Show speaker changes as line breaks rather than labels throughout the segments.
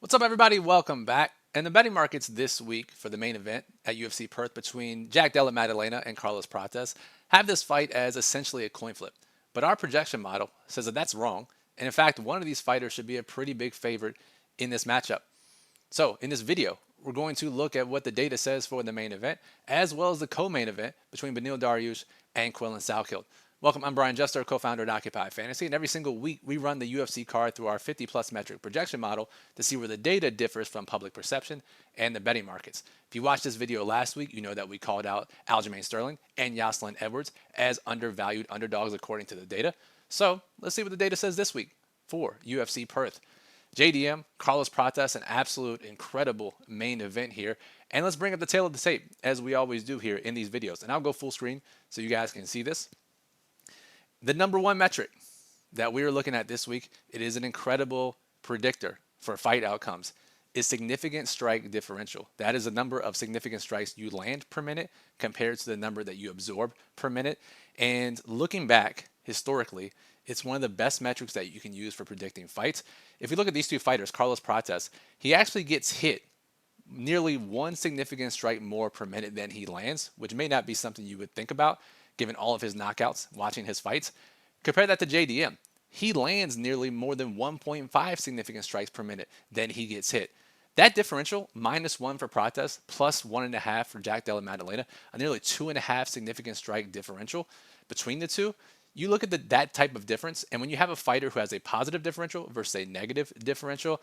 What's up, everybody? Welcome back. And the betting markets this week for the main event at UFC Perth between Jack Della Maddalena and Carlos Prates have this fight as essentially a coin flip. But our projection model says that that's wrong. And in fact, one of these fighters should be a pretty big favorite in this matchup. So in this video, we're going to look at what the data says for the main event, as well as the co-main event between Beneil Dariush and Quillan Saalkild. Welcome, I'm Brian Juster, co-founder at Occupy Fantasy, and every single week we run the UFC card through our 50-plus metric projection model to see where the data differs from public perception and the betting markets. If you watched this video last week, you know that we called out Aljamain Sterling and Jocelyn Edwards as undervalued underdogs according to the data. So let's see what the data says this week for UFC Perth. JDM, Carlos Prates, an absolute incredible main event here. And let's bring up the tail of the tape, as we always do here in these videos. And I'll go full screen so you guys can see this. The number one metric that we are looking at this week, it is an incredible predictor for fight outcomes, is significant strike differential. That is the number of significant strikes you land per minute compared to the number that you absorb per minute. And looking back historically, it's one of the best metrics that you can use for predicting fights. If you look at these two fighters, Carlos Prates, he actually gets hit nearly one significant strike more per minute than he lands, which may not be something you would think about given all of his knockouts watching his fights. Compare that to JDM. He lands nearly more than 1.5 significant strikes per minute than he gets hit. That differential, -1 for Prates, +1.5 for Jack Della Maddalena, a nearly 2.5 significant strike differential between the two. You look at that type of difference, and when you have a fighter who has a positive differential versus a negative differential,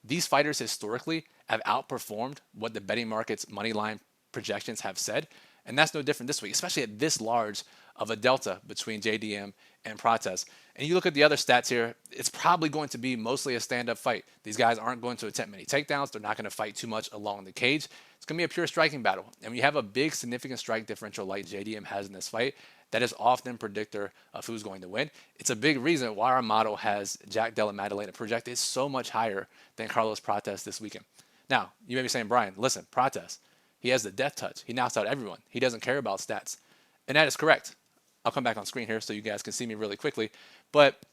these fighters historically have outperformed what the betting markets money line projections have said. And that's no different this week, especially at this large of a delta between JDM and Prates. And you look at the other stats here, it's probably going to be mostly a stand-up fight. These guys aren't going to attempt many takedowns. They're not going to fight too much along the cage. It's going to be a pure striking battle. And when you have a big, significant strike differential like JDM has in this fight, that is often a predictor of who's going to win. It's a big reason why our model has Jack Della Maddalena projected so much higher than Carlos Prates this weekend. Now, you may be saying, Brian, listen, Prates, he has the death touch. He knocks out everyone. He doesn't care about stats. And that is correct. I'll come back on screen here so you guys can see me really quickly. But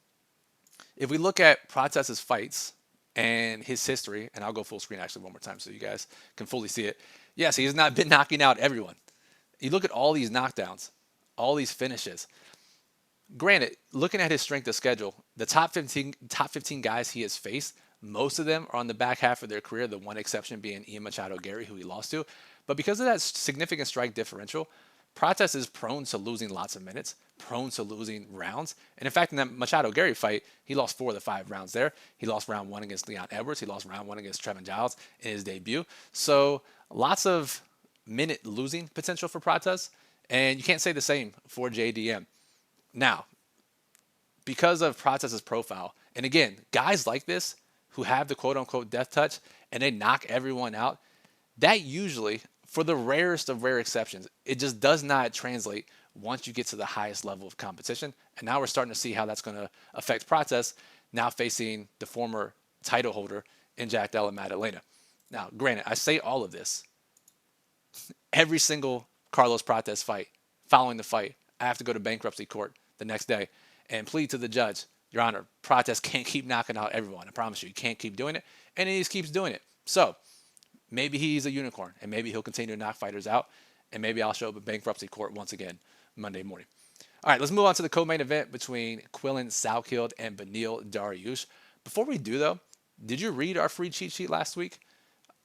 if we look at Prates' fights and his history, and I'll go full screen actually one more time so you guys can fully see it. Yes, he has not been knocking out everyone. You look at all these knockdowns, all these finishes. Granted, looking at his strength of schedule, the top 15 guys he has faced, most of them are on the back half of their career, the one exception being Ian Machado Gary, who he lost to. But because of that significant strike differential, Prates is prone to losing lots of minutes, prone to losing rounds. And in fact, in that Machado Gary fight, he lost 4 of the 5 rounds there. He lost round 1 against Leon Edwards. He lost round 1 against Trevin Giles in his debut. So lots of minute losing potential for Prates. And you can't say the same for JDM. Now, because of Prates' profile, and again, guys like this who have the quote-unquote death touch and they knock everyone out, that usually, for the rarest of rare exceptions, it just does not translate once you get to the highest level of competition. And now we're starting to see how that's going to affect Prates, now facing the former title holder in Jack Della Maddalena. Now, granted, I say all of this. Every single Carlos Prates fight, following the fight, I have to go to bankruptcy court the next day and plead to the judge, Your Honor, Prates can't keep knocking out everyone. I promise you, he can't keep doing it. And he just keeps doing it. So maybe he's a unicorn, and maybe he'll continue to knock fighters out, and maybe I'll show up at bankruptcy court once again Monday morning. All right, let's move on to the co-main event between Quillan Saalkild and Beneil Dariush. Before we do, though, did you read our free cheat sheet last week?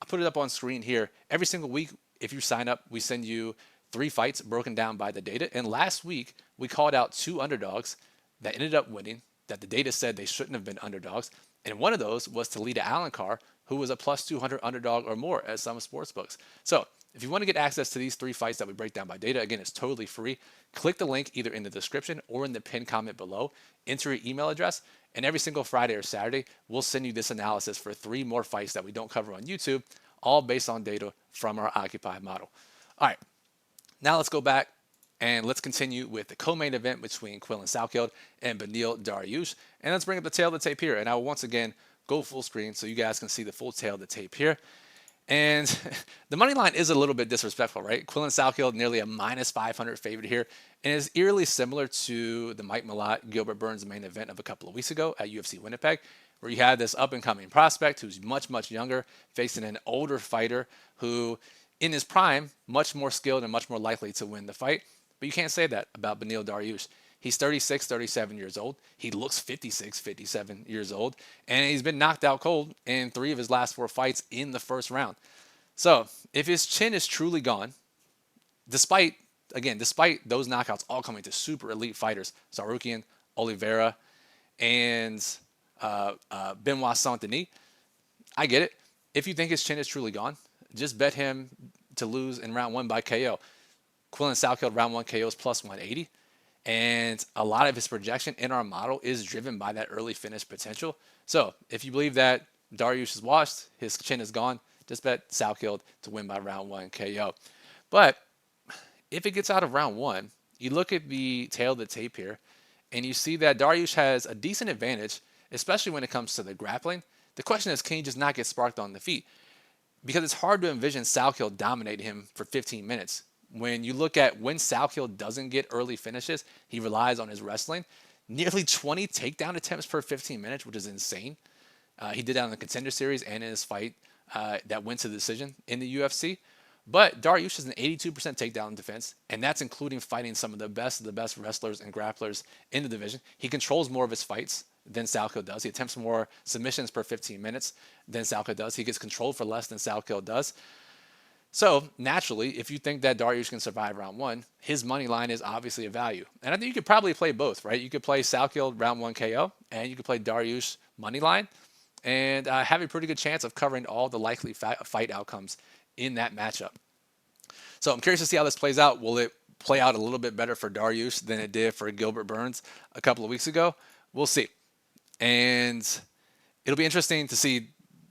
I put it up on screen here. Every single week, if you sign up, we send you 3 fights broken down by the data. And last week, we called out 2 underdogs that ended up winning, that the data said they shouldn't have been underdogs. And one of those was Talita Alencar, who was a plus 200 underdog or more at some sportsbooks. So if you want to get access to these 3 fights that we break down by data, again, it's totally free. Click the link either in the description or in the pinned comment below. Enter your email address, and every single Friday or Saturday, we'll send you this analysis for 3 more fights that we don't cover on YouTube, all based on data from our Occupy model. All right, now let's go back and let's continue with the co-main event between Quillan Saalkild and Beneil Dariush. And let's bring up the tail of the tape here. And I will once again go full screen so you guys can see the full tail of the tape here. And the money line is a little bit disrespectful, right? Quillan Saalkild nearly a minus 500 favorite here, and is eerily similar to the Mike Malott Gilbert Burns main event of a couple of weeks ago at UFC Winnipeg, where you had this up and coming prospect who's much, much younger, facing an older fighter who, in his prime, much more skilled and much more likely to win the fight. But you can't say that about Beneil Dariush. He's 36, 37 years old. He looks 56, 57 years old. And he's been knocked out cold in 3 of his last 4 fights in the first round. So if his chin is truly gone, despite those knockouts all coming to super elite fighters, Sarukian, Oliveira, and Benoit Saint-Denis, I get it. If you think his chin is truly gone, just bet him to lose in round 1 by KO. Quillan Saalkild round 1 KO is plus 180. And a lot of his projection in our model is driven by that early finish potential. So if you believe that Dariush is washed, his chin is gone, just bet Saalkild to win by round 1 KO. But if it gets out of round 1, you look at the tail of the tape here, and you see that Dariush has a decent advantage, especially when it comes to the grappling. The question is, can he just not get sparked on the feet? Because it's hard to envision Saalkild dominating him for 15 minutes. When you look at when Saalkild doesn't get early finishes, he relies on his wrestling. Nearly 20 takedown attempts per 15 minutes, which is insane. He did that in the Contender Series and in his fight that went to the decision in the UFC. But Dariush is an 82% takedown defense, and that's including fighting some of the best wrestlers and grapplers in the division. He controls more of his fights than Saalkild does. He attempts more submissions per 15 minutes than Saalkild does. He gets controlled for less than Saalkild does. So naturally, if you think that Dariush can survive round 1, his money line is obviously a value. And I think you could probably play both, right? You could play Saalkild round 1 KO, and you could play Dariush money line, and have a pretty good chance of covering all the likely fight outcomes in that matchup. So I'm curious to see how this plays out. Will it play out a little bit better for Dariush than it did for Gilbert Burns a couple of weeks ago? We'll see. And it'll be interesting to see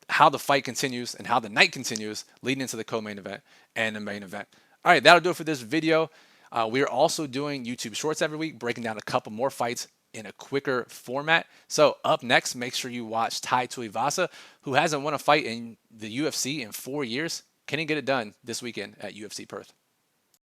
how the fight continues and how the night continues leading into the co-main event and the main event. All right, that'll do it for this video. We are also doing YouTube Shorts every week, breaking down a couple more fights in a quicker format. So up next, make sure you watch Tai Tuivasa, who hasn't won a fight in the UFC in 4 years. Can he get it done this weekend at UFC Perth?